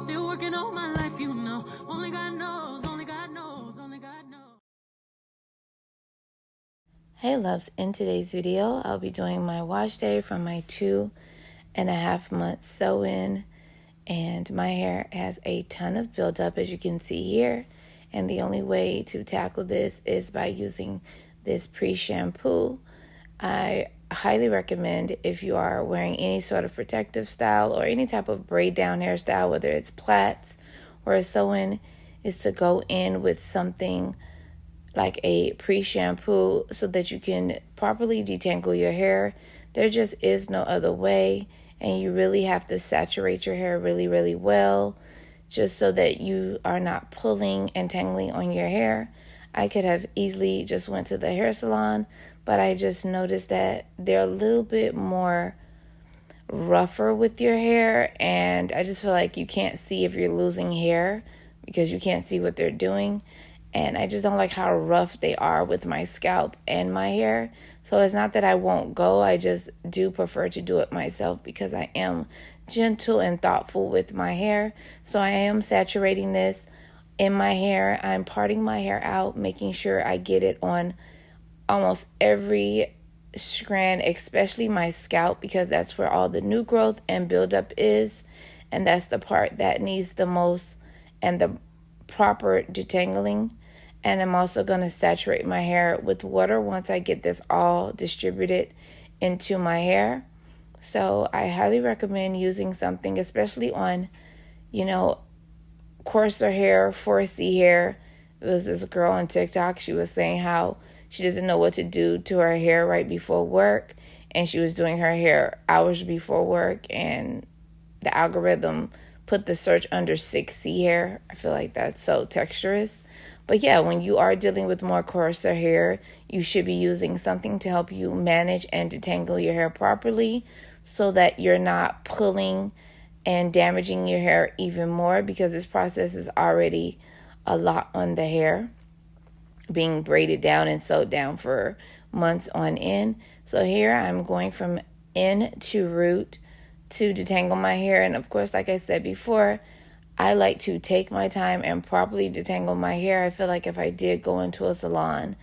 Still working on my life, you know. Only God knows, only God knows, only God knows. Hey loves, in today's video, I'll be doing my wash day from my 2.5 month sew-in, and my hair has a ton of buildup, as you can see here, and the only way to tackle this is by using this pre-shampoo. I highly recommend, if you are wearing any sort of protective style or any type of braid down hairstyle, whether it's plaits or a sew-in, is to go in with something like a pre-shampoo so that you can properly detangle your hair. There just is no other way, and you really have to saturate your hair really, really well just so that you are not pulling and tangling on your hair. I could have easily just went to the hair salon, but I just noticed that they're a little bit more rougher with your hair, and I just feel like you can't see if you're losing hair because you can't see what they're doing. And I just don't like how rough they are with my scalp and my hair. So it's not that I won't go. I just do prefer to do it myself because I am gentle and thoughtful with my hair. So I am saturating this in my hair. I'm parting my hair out, making sure I get it on almost every strand, especially my scalp, because that's where all the new growth and buildup is. And that's the part that needs the most and the proper detangling. And I'm also going to saturate my hair with water once I get this all distributed into my hair. So I highly recommend using something, especially on, coarser hair, 4C hair. It was this girl on TikTok. She was saying how she doesn't know what to do to her hair right before work. And she was doing her hair hours before work. And the algorithm put the search under 6C hair. I feel like that's so texturous. But yeah, when you are dealing with more coarser hair, you should be using something to help you manage and detangle your hair properly so that you're not pulling and damaging your hair even more, because this process is already a lot on the hair, being braided down and sewed down for months on end. So here I'm going from end to root to detangle my hair. And of course, like I said before, I like to take my time and properly detangle my hair. I feel like if I did go into a salon,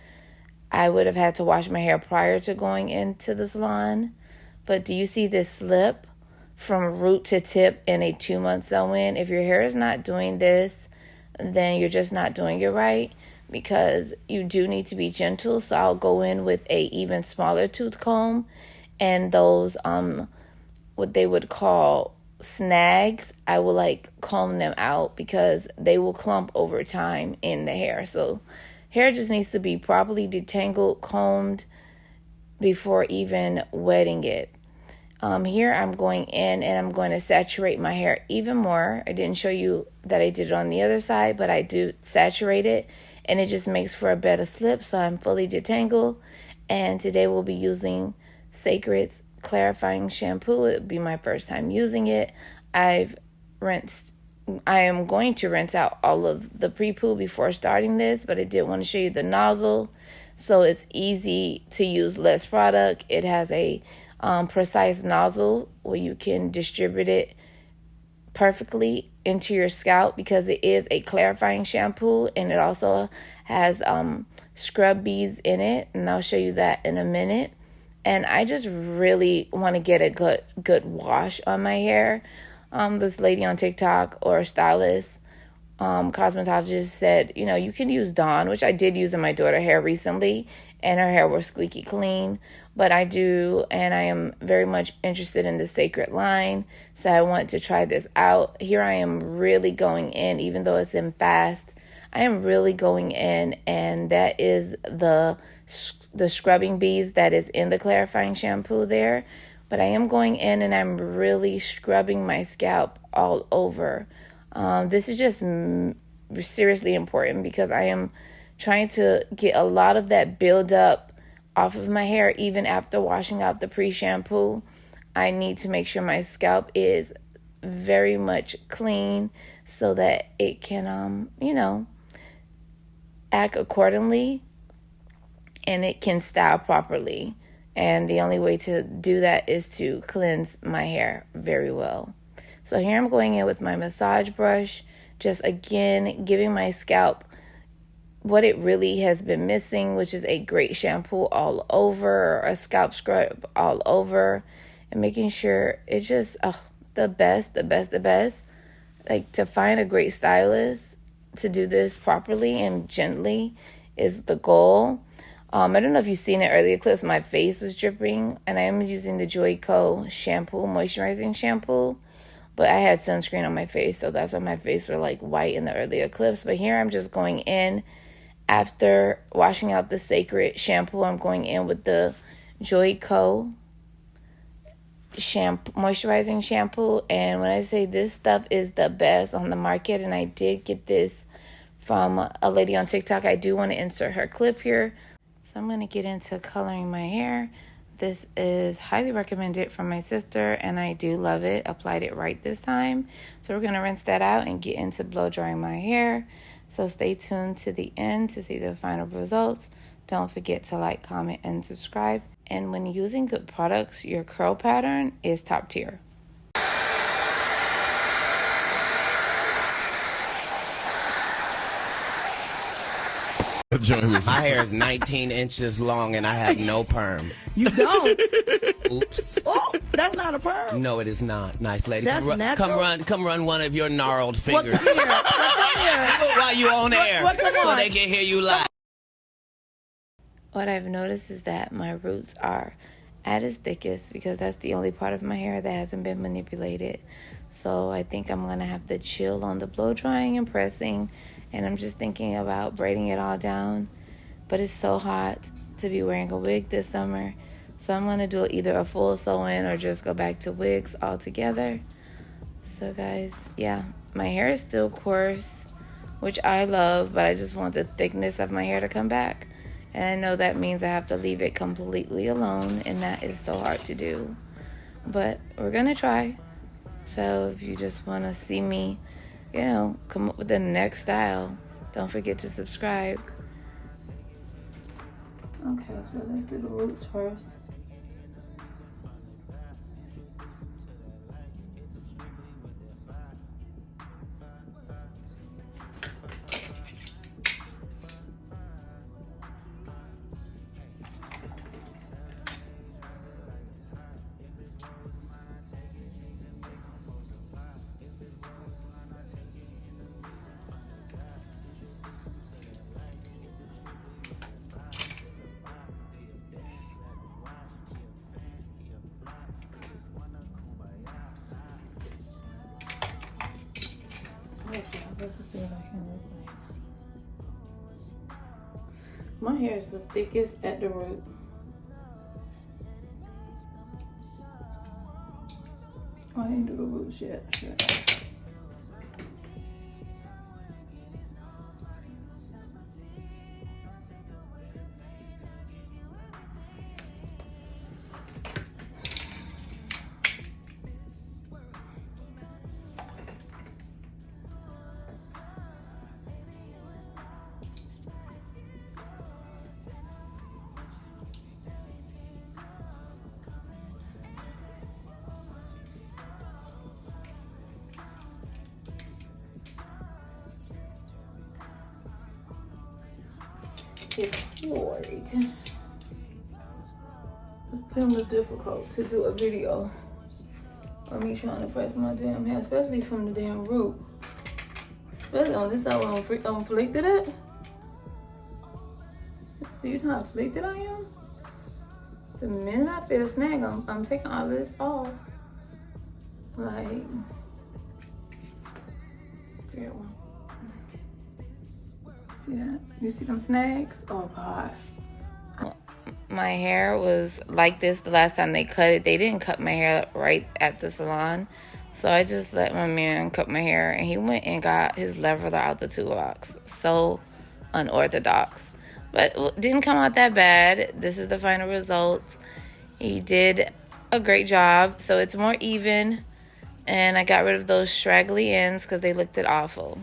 I would have had to wash my hair prior to going into the salon. But do you see this slip from root to tip in a 2-month sew-in? If your hair is not doing this, then you're just not doing it right, because you do need to be gentle. So I'll go in with a even smaller tooth comb, and those what they would call snags, I will comb them out because they will clump over time in the hair. So hair just needs to be properly detangled, combed before even wetting it. Here I'm going in and I'm going to saturate my hair even more. I didn't show you that I did it on the other side, but I do saturate it, and it just makes for a better slip. So I'm fully detangled, and today we'll be using Sacred's clarifying shampoo. It'll be my first time using it. I am going to rinse out all of the pre-poo before starting this, but I did want to show you the nozzle so it's easy to use less product. It has a precise nozzle where you can distribute it perfectly into your scalp, because it is a clarifying shampoo, and it also has scrub beads in it, and I'll show you that in a minute. And I just really want to get a good wash on my hair. This lady on TikTok, or a stylist, cosmetologist, said, you can use Dawn, which I did use in my daughter's hair recently, and her hair was squeaky clean. But I do, and I am very much interested in the Sacred line, so I want to try this out. Here I am really going in, even though it's in fast. I am really going in, and that is the scrubbing beads that is in the clarifying shampoo there. But I am going in and I'm really scrubbing my scalp all over. This is just seriously important because I am trying to get a lot of that buildup off of my hair even after washing out the pre-shampoo. I need to make sure my scalp is very much clean so that it can, act accordingly and it can style properly. And the only way to do that is to cleanse my hair very well. So here I'm going in with my massage brush, just again giving my scalp what it really has been missing, which is a great shampoo all over, or a scalp scrub all over, and making sure it's just the best. Like, to find a great stylist to do this properly and gently is the goal. I don't know if you've seen it earlier clips. My face was dripping, and I am using the Joico shampoo, moisturizing shampoo. But I had sunscreen on my face, so that's why my face was like white in the earlier clips. But here I'm just going in after washing out the Sacred shampoo. I'm going in with the Joico shampoo, moisturizing shampoo. And when I say this stuff is the best on the market, and I did get this from a lady on TikTok, I do want to insert her clip here. So I'm going to get into coloring my hair. This is highly recommended from my sister, and I do love it. Applied it right this time. So we're going to rinse that out and get into blow drying my hair. So stay tuned to the end to see the final results. Don't forget to like, comment, and subscribe. And when using good products, your curl pattern is top tier. My hair is 19 inches long and I have no perm. You don't? Oops. Oh, that's not a perm. No, it is not. Nice lady. That's natural? Come run one of your gnarled fingers. Come here. While you on air, come so on. they can hear you live. What I've noticed is that my roots are at its thickest because that's the only part of my hair that hasn't been manipulated. So I think I'm going to have to chill on the blow drying and pressing. And I'm just thinking about braiding it all down. But it's so hot to be wearing a wig this summer. So I'm going to do either a full sew-in or just go back to wigs altogether. So guys, yeah, my hair is still coarse, which I love, but I just want the thickness of my hair to come back. And I know that means I have to leave it completely alone, and that is so hard to do. But we're going to try. So if you just want to see me, you know, come up with the next style, don't forget to subscribe. Okay, so let's do the roots first. My hair is the thickest at the root. Oh, I didn't do the roots yet. Shit. It's Floyd. It's damn difficult to do a video of me trying to press my damn hair, especially from the damn root. Especially on this side where I'm flicked at. Do you know how flicked I am? The minute I feel a snag, I'm taking all this off. Like, fair one. See that? You see them snags? Oh God. My hair was like this the last time they cut it. They didn't cut my hair right at the salon. So I just let my man cut my hair, and he went and got his leveler out the toolbox. So unorthodox. But it didn't come out that bad. This is the final results. He did a great job. So it's more even. And I got rid of those straggly ends because they looked awful.